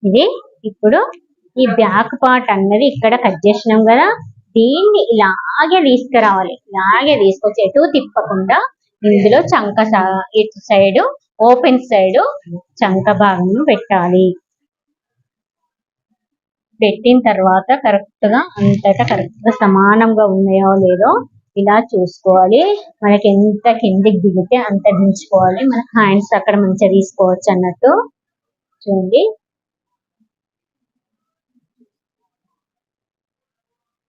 ఇది ఇప్పుడు ఈ బ్యాక్ పార్ట్ అన్నది ఇక్కడ కట్ చేసినాం కదా, దీన్ని ఇలాగే తీసుకురావాలి. ఇలాగే తీసుకొచ్చి ఎటు తిప్పకుండా ఇందులో చంక ఇటు సైడ్ ఓపెన్ సైడ్ చంక భాగం పెట్టాలి. పెట్టిన తర్వాత కరెక్ట్ గా అంతటా కరెక్ట్ గా సమానంగా ఉన్నాయో లేదో ఇలా చూసుకోవాలి. మనకి ఎంత కిందికి దిగితే అంత దించుకోవాలి. మన హ్యాండ్స్ అక్కడ మంచిగా తీసుకోవచ్చు అన్నట్టు. చూడండి,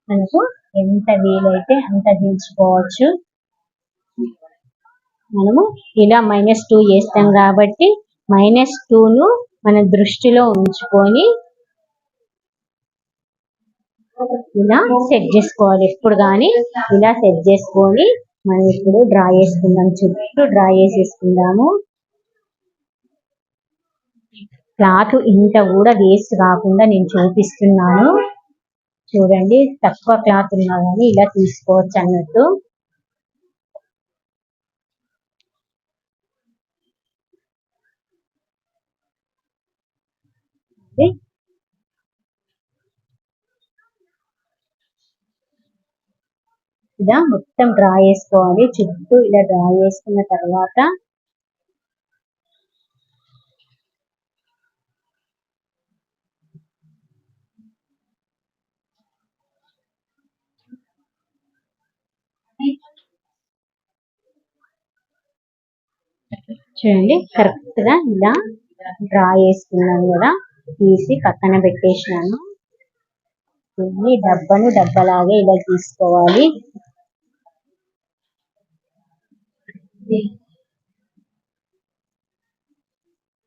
మనకు ఎంత వీలైతే అంత దించుకోవచ్చు. మనము ఇలా -2 చేస్తాం కాబట్టి -2ను మన దృష్టిలో ఉంచుకొని ఇలా సెట్ చేసుకోవాలి. ఎప్పుడు కానీ ఇలా సెట్ చేసుకొని మనం ఇప్పుడు డ్రా చేసుకుందాం. చుట్టూ డ్రా చేసేసుకుందాము. క్లాత్ ఇంత కూడా వేస్ట్ కాకుండా నేను చూపిస్తున్నాను. చూడండి, తక్కువ క్లాత్ ఉన్నా కానీ ఇలా తీసుకోవచ్చు అన్నట్టు. ఇలా మొత్తం డ్రా చేసుకోవాలి. చుట్టూ ఇలా డ్రా చేసుకున్న తర్వాత చూడండి, కరెక్ట్ గా ఇలా డ్రా చేసుకున్నాను కదా, తీసి పక్కన పెట్టేసినాను. దీన్ని డబ్బలాగే ఇలా తీసుకోవాలి.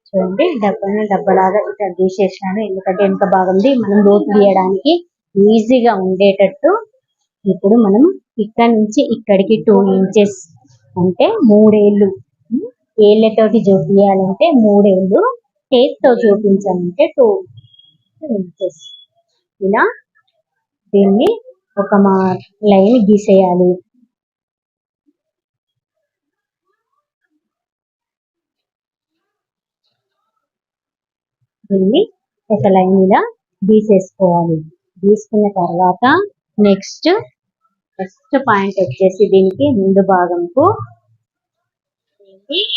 చూడండి, డబ్బలాగా ఇట్లా తీసేసినాను. ఎందుకంటే వెనుక భాగంది మనం లోతు తీయడానికి ఈజీగా ఉండేటట్టు. ఇప్పుడు మనం ఇక్కడ నుంచి ఇక్కడికి 2 ఇంచెస్ అంటే 3 ఏళ్ళు, ఏళ్ళతోటి చూపించాలంటే 3 ఏళ్ళు, టేప్తో చూపించాలంటే 2 ఇంచెస్. ఇలా దీన్ని ఒక లైన్ గీసేయాలి. దీన్ని ఒక లైన్ ఇలా గీసేసుకోవాలి. గీసుకున్న తర్వాత నెక్స్ట్ ఫస్ట్ పాయింట్ వచ్చేసి దీనికి ముందు భాగంకు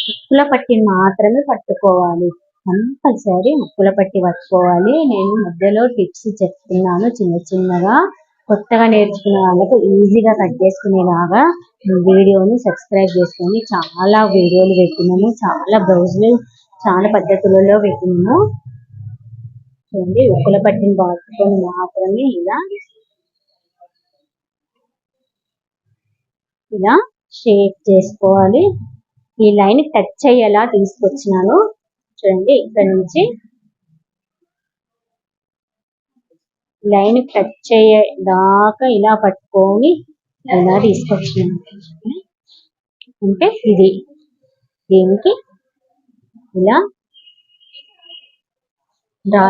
ముక్కుల పట్టి మాత్రమే పట్టుకోవాలి. కంపల్సరీ ముక్కుల పట్టి పట్టుకోవాలి. నేను మధ్యలో టిప్స్ చెప్తున్నాను చిన్నగా. కొత్తగా నేర్చుకునే వాళ్ళకు ఈజీగా కట్ చేసుకునేలాగా వీడియోను సబ్స్క్రైబ్ చేసుకొని చాలా వీడియోలు పెట్టినాము, చాలా బ్లౌజులు చాలా పద్ధతులలో పెట్టినాము. చూడండి, ముక్కుల పట్టిని పట్టుకొని మాత్రమే ఇలా షేప్ చేసుకోవాలి. ఈ లైన్ టచ్ అయ్యేలా తీసుకొచ్చినాను. చూడండి, ఇక్కడ నుంచి లైన్ టచ్ అయ్యేదాకా ఇలా పట్టుకొని ఇలా తీసుకొచ్చినాను. అంటే ఇది దీనికి ఇలా డ్రా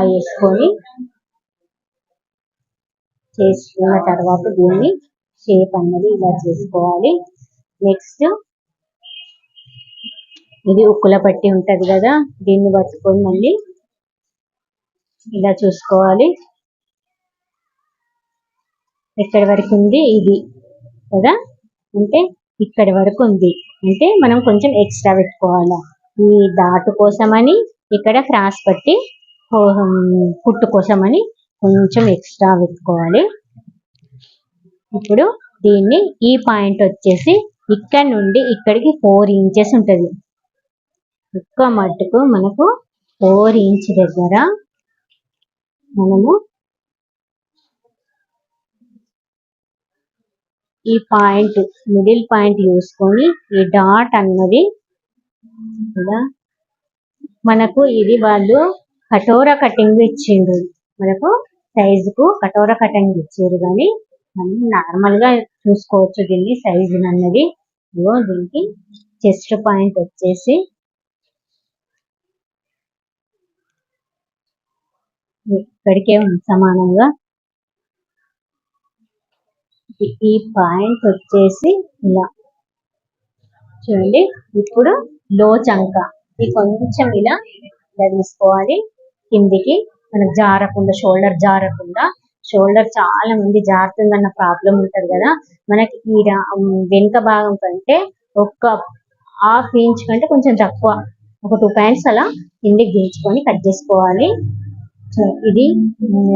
చేసుకున్న తర్వాత దీన్ని షేప్ అన్నది ఇలా చేసుకోవాలి. నెక్స్ట్ ఇది ఉక్కుల పట్టి ఉంటది కదా, దీన్ని పట్టుకొని మళ్ళీ ఇలా చూసుకోవాలి. ఎక్కడి వరకు ఉంది ఇది కదా, అంటే ఇక్కడి వరకు ఉంది. అంటే మనం కొంచెం ఎక్స్ట్రా పెట్టుకోవాలి. ఈ డాట్ కోసమని ఇక్కడ క్రాస్ పట్టి కుట్టు కోసమని కొంచెం ఎక్స్ట్రా పెట్టుకోవాలి. ఇప్పుడు దీన్ని ఈ పాయింట్ వచ్చేసి ఇక్కడ నుండి ఇక్కడికి 4 ఇంచెస్ ఉంటుంది. ఎక్కువ మట్టుకు మనకు 4 ఇంచ్ దగ్గర మనము ఈ పాయింట్ మిడిల్ పాయింట్ చూసుకొని ఈ డాట్ అన్నది ఇలా మనకు ఇది వాళ్ళు కటోరా కటింగ్ ఇచ్చిండ్రు. మనకు సైజుకు కటోరా కటింగ్ ఇచ్చారు, కానీ మనం నార్మల్ గా చూసుకోవచ్చు దీన్ని సైజు అన్నది. దీనికి చెస్ట్ పాయింట్ వచ్చేసి ఇక్కడికే సమానంగా ఈ పాయింట్ వచ్చేసి ఇలా చూడండి. ఇప్పుడు లో చంక ఇది కొంచెం ఇలా ఇలా తీసుకోవాలి. కిందికి మనకు జారకుండా, షోల్డర్ చాలా మంది జారుతుందన్న ప్రాబ్లం ఉంటది కదా. మనకి ఈ వెనుక భాగం కంటే ఒక హాఫ్ ఇంచ్ కంటే కొంచెం తక్కువ, ఒక 2 పాయింట్స్ అలా కిందికి దించుకొని కట్ చేసుకోవాలి. సో ఇది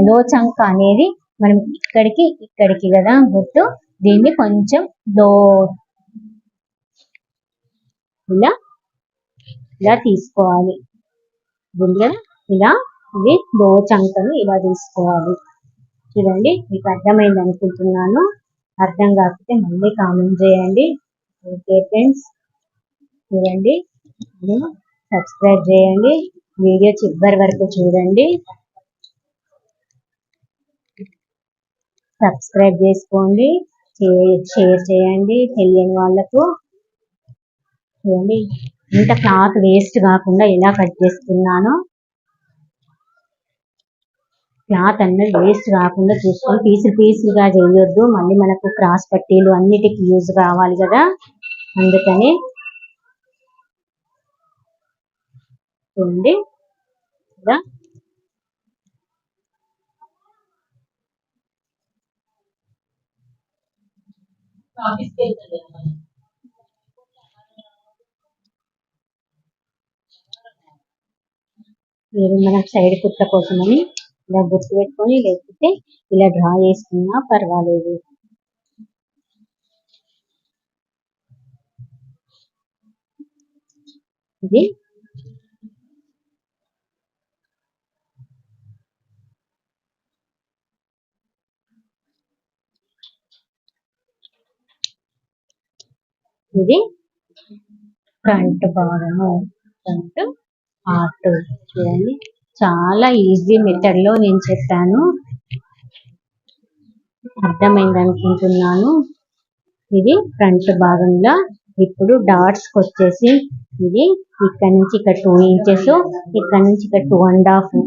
లో చంక అనేది మనం ఇక్కడికి కదా గుర్తు, దీన్ని కొంచెం లో ఇలా ఇలా తీసుకోవాలి. ఇలా ఇది లో చంకను ఇలా తీసుకోవాలి. చూడండి, మీకు అర్థమైంది అనుకుంటున్నాను. అర్థం కాకపోతే మళ్ళీ కామెంట్ చేయండి. ఓకే ఫ్రెండ్స్, చూడండి, సబ్స్క్రైబ్ చేయండి, వీడియో చివరి వరకు చూడండి, సబ్స్క్రైబ్ చేసుకోండి, షేర్ చేయండి తెలియని వాళ్ళకు. చూడండి, ఇంత క్లాత్ వేస్ట్ కాకుండా ఎలా కట్ చేస్తున్నానో. క్లాత్ అన్నది వేస్ట్ కాకుండా చూసుకొని పీసులుగా చేయొద్దు, మళ్ళీ మనకు క్రాస్ పట్టీలు అన్నిటికీ యూజ్ కావాలి కదా, అందుకని. చూడండి, ఇలా మన సైడ్ కుట్ల కోసమని ఇలా గుర్తు పెట్టుకొని, లేకపోతే ఇలా డ్రా చేసుకున్నా పర్వాలేదు. ఇది ఫ్రంట్ భాగము, ఫ్రంట్ పార్ట్. చూడండి, చాలా ఈజీ మెథడ్ లో నేను చెప్పాను, అర్థమైంది అనుకుంటున్నాను. ఇది ఫ్రంట్ భాగంలో. ఇప్పుడు డాట్స్ వచ్చేసి ఇది ఇక్కడ నుంచి ఇక్కడ 2 ఇంచెస్, ఇక్కడ నుంచి ఇక్కడ 2.5,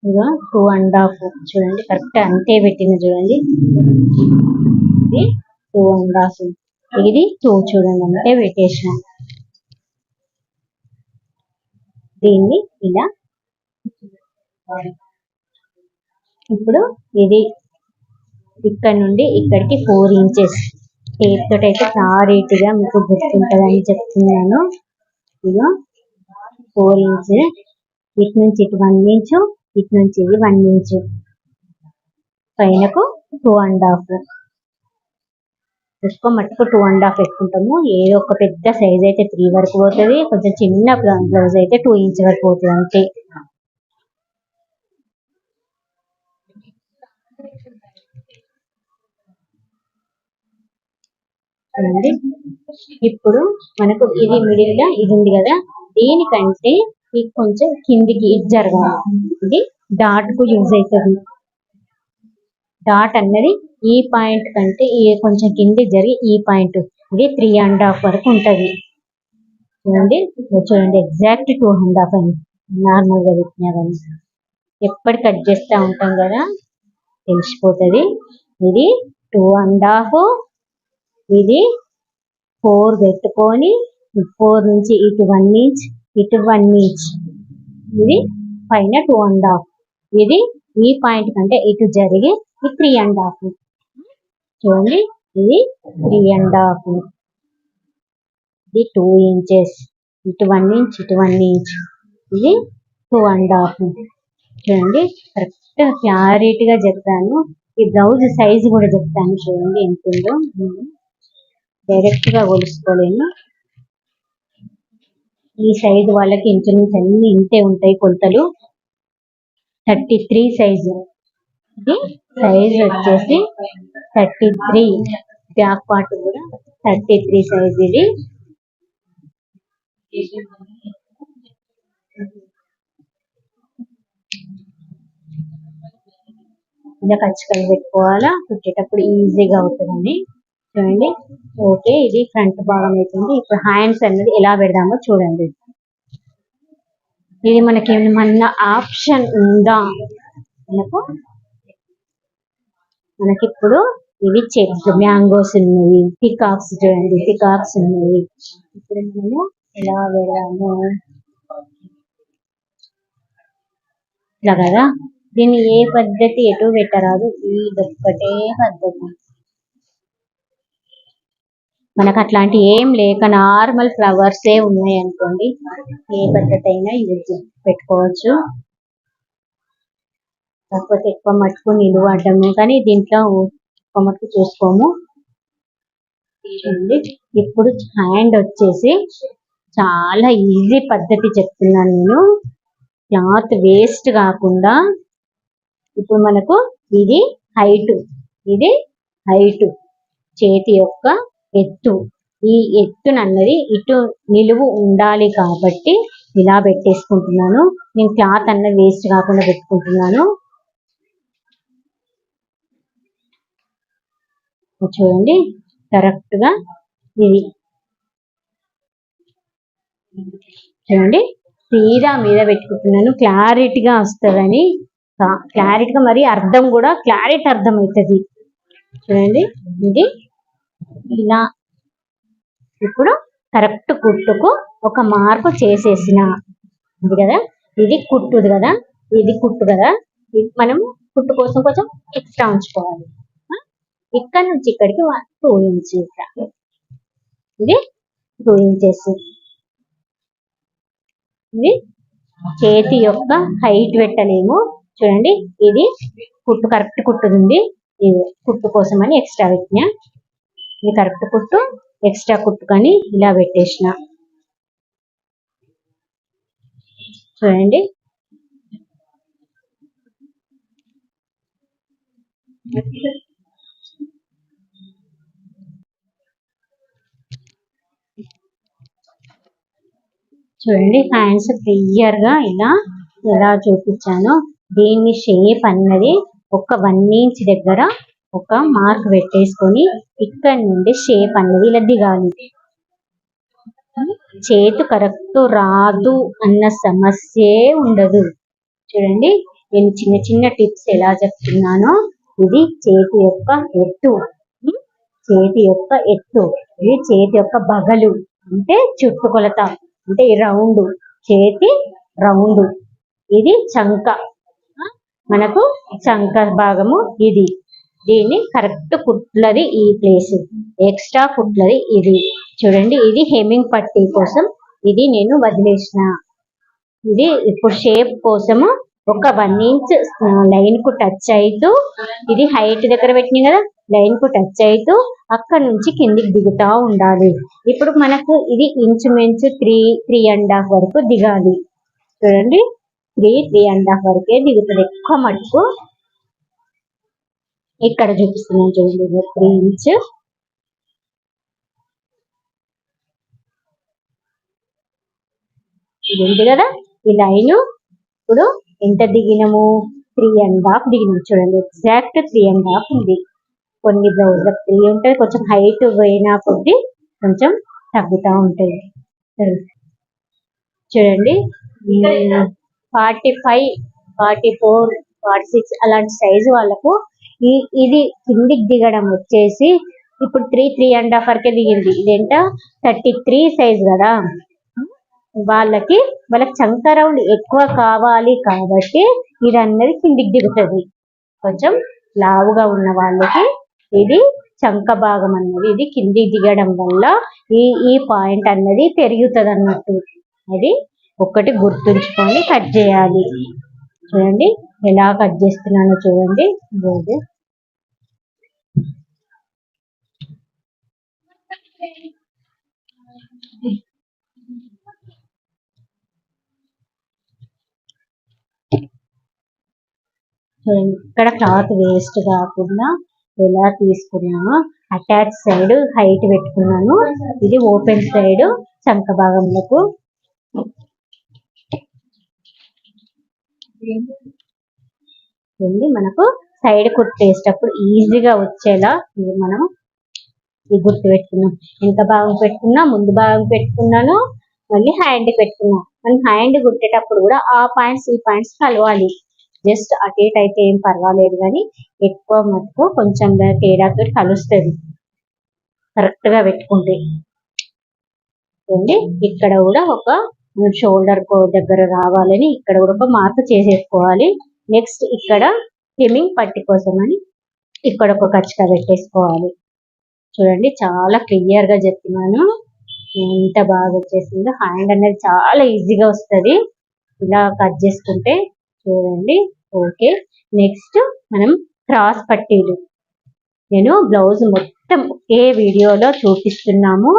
ఇదిగో 2.5. చూడండి, కరెక్ట్ అంతే పెట్టిన. చూడండి, ఇది 2.5, ఇది 2. చూడండి, అంతే పెట్టేసిన. దీన్ని ఇలా. ఇప్పుడు ఇది ఇక్కడ నుండి ఇక్కడికి 4 ఇంచెస్. టేప్ తోటి అయితే క్లారిటీగా మీకు గుర్తుంటుందని చెప్తున్నాను. ఇదిగో 4 ఇంచెస్. ఇటు నుంచి ఇటు 1 ఇంచు, ఇటు నుంచి ఇది 1 ఇంచు, పైనకు 2.5. ఎక్కువ మట్టుకు 2.5 పెట్టుకుంటాము. ఏదో ఒక పెద్ద సైజ్ అయితే 3 వరకు పోతుంది, కొంచెం చిన్న బ్లౌజ్ అయితే 2 ఇంచ్ వరకు పోతుంది అంతే. చూడండి, ఇప్పుడు మనకు ఇది మిడిల్ గా ఇది ఉంది కదా, దీనికంటే ఇది కొంచెం కిందికి జరగాలి. ఇది డాట్ కు యూజ్ అవుతుంది. డాట్ అన్నది ఈ పాయింట్ కంటే కొంచెం కింది జరిగి ఈ పాయింట్, ఇది 3.5 వరకు ఉంటది. చూడండి, ఎగ్జాక్ట్ 2.5 అయింది. నార్మల్ గా పెట్టినా కానీ ఎప్పటి కట్ చేస్తూ ఉంటాం కదా, తెలిసిపోతుంది. ఇది 2.5, ఇది 4 పెట్టుకొని 4 నుంచి ఇటు 1 ఇంచ్, ఇటు 1 ఇంచ్, ఇది పైన 2.5. ఇది ఈ పాయింట్ కంటే ఇటు జరిగి 3.5. చూడండి, ఇది 3.5, ఇది 2 ఇంచెస్, ఇటు 1 ఇంచ్, ఇటు 1 ఇంచ్, ఇది 2.5. చూడండి, కరెక్ట్ క్లారిటీగా చెప్పాను. ఈ బ్లౌజ్ సైజు కూడా చెప్తాను. చూడండి ఎంత ఉందో, డైరెక్ట్ గా కొలుసుకోలేను. ఈ సైజు వాళ్ళకి ఇంచుమించు అన్ని ఇంతే ఉంటాయి కొలతలు. 33 సైజు. ఇది సైజ్ వచ్చేసి 33, బ్యాక్ పార్ట్ కూడా 33 సైజ్. ఇది ఇలా కలుచుకొని పెట్టుకోవాలా, కుట్టేటప్పుడు ఈజీగా అవుతుందని. చూడండి, ఓకే, ఇది ఫ్రంట్ భాగం అవుతుంది. ఇప్పుడు హ్యాండ్స్ అనేది ఎలా పెడదామో చూడండి. ఇది మనకి ఏమన్నా ఆప్షన్ ఉందా? మనకిప్పుడు ఇవి చెట్లు, మ్యాంగోస్ ఉన్నాయి, పికాక్స్ చూడండి, పికాక్స్ ఉన్నాయి. ఇప్పుడు మనము ఎలా వెళ్ళాము ఇట్లా కదా. దీన్ని ఏ పద్ధతి ఎటు పెట్టరాదు, ఇదొక్కటే పద్ధతి. మనకు అట్లాంటి ఏం లేక నార్మల్ ఫ్లవర్సే ఉన్నాయి అనుకోండి, ఏ పద్ధతి అయినా యూజ్ పెట్టుకోవచ్చు. కాకపోతే ఎక్కువ మట్టుకు నిలువడము, కానీ దీంట్లో ఎక్కువ మట్టుకు చూసుకోము. చూడండి, ఇప్పుడు హ్యాండ్ వచ్చేసి చాలా ఈజీ పద్ధతి చెప్తున్నాను నేను, క్లాత్ వేస్ట్ కాకుండా. ఇప్పుడు మనకు ఇది హైట్, ఇది హైట్, చేతి యొక్క ఎత్తు. ఈ ఎత్తునన్నది ఇటు నిలువు ఉండాలి కాబట్టి ఇలా పెట్టేసుకుంటున్నాను. నేను క్లాత్ అన్నది వేస్ట్ కాకుండా పెట్టుకుంటున్నాను. చూడండి, కరెక్ట్ గా ఇది చూడండి, సీదా మీద పెట్టుకుంటున్నాను. క్లారిటీగా వస్తుందని, క్లారిటీగా మరి అర్థం కూడా క్లారిటీ అర్థం అవుతుంది. చూడండి, ఇది ఇలా. ఇప్పుడు కరెక్ట్ కుట్టుకు ఒక మార్కు చేసేసిన ఇది కదా, ఇది కుట్టుది కదా, ఇది కుట్టు కదా. మనం కుట్టు కోసం కొంచెం ఎక్స్ట్రా ఉంచుకోవాలి. ఇక్కడ నుంచి ఇక్కడికి 2 ఇంచెస్, ఇది 2 ఇంచెస్. ఇది చేతి యొక్క హైట్ పెట్టలేము. చూడండి, ఇది కుట్టు కరెక్ట్ కుట్టుది, ఇది కుట్టు కోసం అని ఎక్స్ట్రా పెట్టినా. ఇది కరెక్ట్ కుట్టు, ఎక్స్ట్రా కుట్టు కానీ ఇలా పెట్టేసిన. చూడండి, చూడండి హ్యాండ్స్ క్లియర్ గా ఇలా ఎలా చూపించానో. దీన్ని షేప్ అన్నది ఒక 1 ఇంచ్ దగ్గర ఒక మార్క్ పెట్టేసుకొని ఇక్కడ నుండి షేప్ అన్నది ఇలా దిగాలి. చేతి కరెక్ట్ రాదు అన్న సమస్యే ఉండదు. చూడండి, నేను చిన్న చిన్న టిప్స్ ఎలా చెప్తున్నానో. ఇది చేతి యొక్క ఎత్తు, చేతి యొక్క ఎత్తు, ఇది చేతి యొక్క బగలు అంటే చుట్టుకొలత, అంటే ఈ రౌండ్, చేతి రౌండ్. ఇది చంక, మనకు చంక భాగము ఇది. దీన్ని కరెక్ట్ కుట్లది ఈ ప్లేస్, ఎక్స్ట్రా కుట్లది ఇది. చూడండి, ఇది హెమ్మింగ్ పట్టీ కోసం ఇది నేను వదిలేసిన. ఇది ఇప్పుడు షేప్ కోసము ఒక 1 ఇంచ్ లైన్ కు టచ్ అవుతూ, ఇది హైట్ దగ్గర పెట్టినాయి కదా, లైన్ కు టచ్ అవుతూ అక్కడ నుంచి కిందికి దిగుతా ఉండాలి. ఇప్పుడు మనకు ఇది ఇంచుమించు 3.5 వరకు దిగాలి. చూడండి, 3.5 వరకే దిగుతుంది. ఎక్కువ మటుకు ఇక్కడ చూపిస్తున్నాను చూడండి, 3 ఇంచ్. ఇది ఉంది కదా ఈ లైన్. ఇప్పుడు ఎంత దిగినము, 3.5 దిగినాము. చూడండి, ఎగ్జాక్ట్ 3.5 ఉంది. కొన్ని బ్లౌజ్ 3 ఉంటుంది, కొంచెం హైట్ పోయినా కొద్ది కొంచెం తగ్గుతూ ఉంటుంది. చూడండి, 45, 44, 46 అలాంటి సైజు వాళ్ళకు ఇది కిందికి దిగడం వచ్చేసి ఇప్పుడు 3.5 వరకే దిగింది. ఇదేంట 33 సైజు కదా, వాళ్ళకి చంక రౌండ్ ఎక్కువ కావాలి కాబట్టి ఇది అన్నది కిందికి దిగుతుంది. కొంచెం లావుగా ఉన్న వాళ్ళకి ఇది చంక భాగం అన్నది ఇది కిందికి దిగడం వల్ల ఈ పాయింట్ అన్నది పెరుగుతుంది అన్నట్టు. అది ఒకటి గుర్తుంచుకొని కట్ చేయాలి. చూడండి, ఎలా కట్ చేస్తున్నానో చూడండి. ఇక్కడ క్లాత్ వేస్ట్ కాకుండా ఎలా తీసుకున్నామో, అటాచ్ సైడ్ హైట్ పెట్టుకున్నాను, ఇది ఓపెన్ సైడ్ చంక భాగంలోకి. మనకు సైడ్ కుట్టేటప్పుడు ఈజీగా వచ్చేలా ఇది మనం ఈ గుర్తు పెట్టుకున్నాం. ఎంత భాగం పెట్టుకున్నా, ముందు భాగం పెట్టుకున్నాను, మళ్ళీ హ్యాండ్ పెట్టుకున్నాం. మనం హ్యాండ్ కుట్టేటప్పుడు కూడా ఆ పాయింట్స్ ఈ పాయింట్స్ కలవాలి. జస్ట్ అటు ఇటు అయితే ఏం పర్వాలేదు, కానీ ఎక్కువ మటుకు కొంచెం తేడాతో కలుస్తుంది కరెక్ట్ గా పెట్టుకుంటే. చూడండి ఇక్కడ కూడా ఒక షోల్డర్ దగ్గర రావాలని ఇక్కడ కూడా ఒక మార్క్ చేసేసుకోవాలి. నెక్స్ట్ ఇక్కడ హెమ్మింగ్ పట్టి కోసం అని ఇక్కడ ఒక కచ్చిక పెట్టేసుకోవాలి. చూడండి చాలా క్లియర్ గా చెప్పినాను, ఎంత బాగా వచ్చేసిందో. హ్యాండ్ అనేది చాలా ఈజీగా వస్తుంది ఇలా కట్ చేసుకుంటే. చూడండి ఓకే. నెక్స్ట్ మనం క్రాస్ పట్టీలు, నేను బ్లౌజ్ మొత్తం ఒకే వీడియోలో చూపిస్తున్నాము,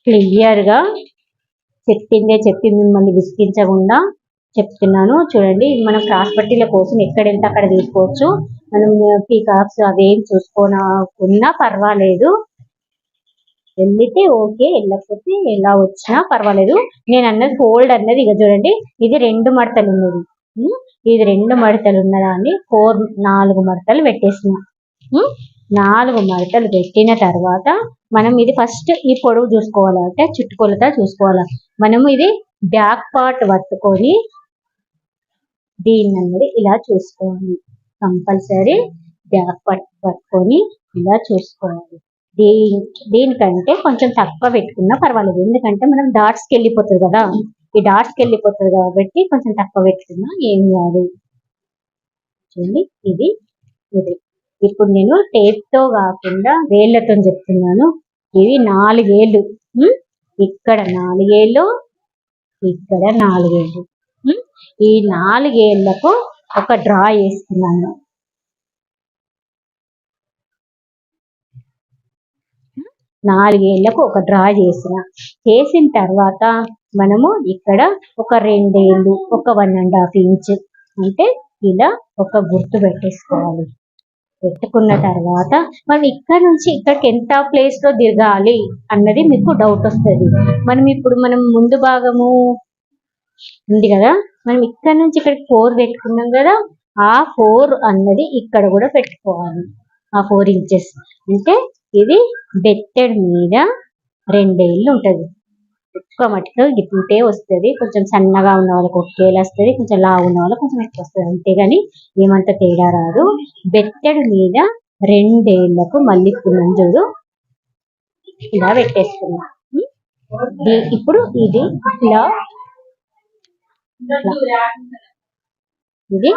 క్లియర్ గా చెప్పిందే చెప్పి మిమ్మల్ని విసిగించకుండా చెప్తున్నాను. చూడండి మనం క్రాస్ పట్టీల కోసం ఎక్కడెంత అక్కడ తీసుకోవచ్చు, మనం పీకాక్స్ అవేం చూసుకోకున్నా పర్వాలేదు, వెళ్ళితే ఓకే, వెళ్ళకపోతే ఎలా వచ్చినా పర్వాలేదు. నేను అన్నది ఫోల్డ్ అన్నది ఇక చూడండి, ఇది 2 మడతలు ఉన్నది, ఇది 2 మడతలు ఉన్నదాన్ని 4 మడతలు పెట్టేసిన. 4 మడతలు పెట్టిన తర్వాత మనం ఇది ఫస్ట్ ఈ పొడవు చూసుకోవాలి, అంటే చుట్టుకొలత చూసుకోవాలి. మనము ఇది బ్యాక్ పార్ట్ పట్టుకొని దీన్ని అన్నది ఇలా చూసుకోవాలి, కంపల్సరీ బ్యాక్ పార్ట్ పట్టుకొని ఇలా చూసుకోవాలి. దీనికంటే కొంచెం తక్కువ పెట్టుకున్నా పర్వాలేదు, ఎందుకంటే మనం డాట్స్కి వెళ్ళిపోతుంది కదా, ఈ డాట్స్కి వెళ్ళిపోతుంది కాబట్టి కొంచెం తక్కువ పెట్టుకున్నా ఏం కాదు. చూడండి ఇది ఇది ఇప్పుడు నేను టేప్ తో కాకుండా వేళ్ళతో చెప్తున్నాను. ఇవి 4 ఏళ్ళు, ఇక్కడ 4 ఏళ్ళు, ఇక్కడ 4 ఏళ్ళు. ఈ 4 ఏళ్లకు ఒక డ్రా వేస్తున్నాను. 4 ఏళ్లకు ఒక డ్రా చేసిన తర్వాత మనము ఇక్కడ ఒక 2 ఏళ్ళు, ఒక 1.5 ఇంచ్ అంటే ఇలా ఒక గుర్తు పెట్టేసుకోవాలి. పెట్టుకున్న తర్వాత మనం ఇక్కడ నుంచి ఇక్కడికి ఎంత ప్లేస్ లో దిగాలి అన్నది మీకు డౌట్ వస్తుంది. మనం ముందు భాగము ఉంది కదా, మనం ఇక్కడ నుంచి ఇక్కడికి 4 పెట్టుకున్నాం కదా, ఆ 4 అన్నది ఇక్కడ కూడా పెట్టుకోవాలి. ఆ 4 ఇంచెస్ అంటే ఇది బెత్తెడ్ మీద 2 ఏళ్ళు ఉంటుంది. ఎక్కువ మటుకు గిట్టే వస్తుంది, కొంచెం సన్నగా ఉన్న వాళ్ళకి ఒకేలా వస్తుంది, కొంచెం లావు ఉన్న వాళ్ళకి కొంచెం ఎక్కువ వస్తుంది, అంతేగాని ఏమంత తేడా రాదు. బెత్తెడు మీద 2 ఏళ్లకు మళ్ళీ చూడు ఇలా పెట్టేసుకున్నాం. ఇప్పుడు ఇది ఇలా ఇది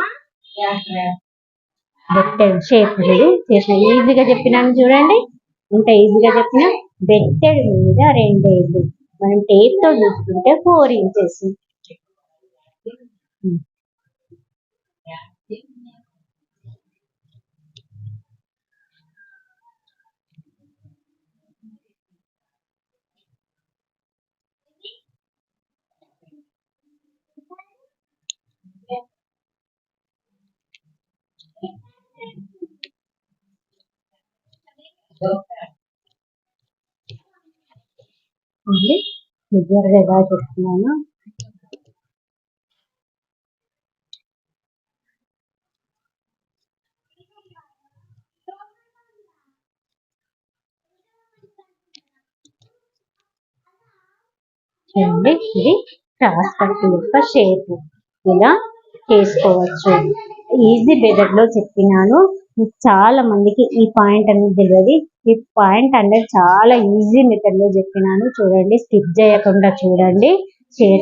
బెత్తెడ్ షేప్ చేసిన ఈజీగా చెప్పినాను చూడండి, ఇంత ఈజీగా చెప్పిన. బెత్తెడ్ మీద 2 ఏళ్ళు, మనం టేప్ తో చూసుకుంటే 4 ఇంచెస్. క్లియర్గా ఎలా చెప్తున్నాను. చూడండి ఇది క్రాస్ పట్టి యొక్క షేప్ ఇలా చేసుకోవచ్చు. ఈజీ మెథడ్ లో చెప్పినాను, చాలా మందికి ఈ పాయింట్ అనేది తెలియదు. ఈ పాయింట్ అనేది చాలా ఈజీ మెథడ్ లో చెప్పినాను. చూడండి స్కిప్ చేయకుండా చూడండి, షేర్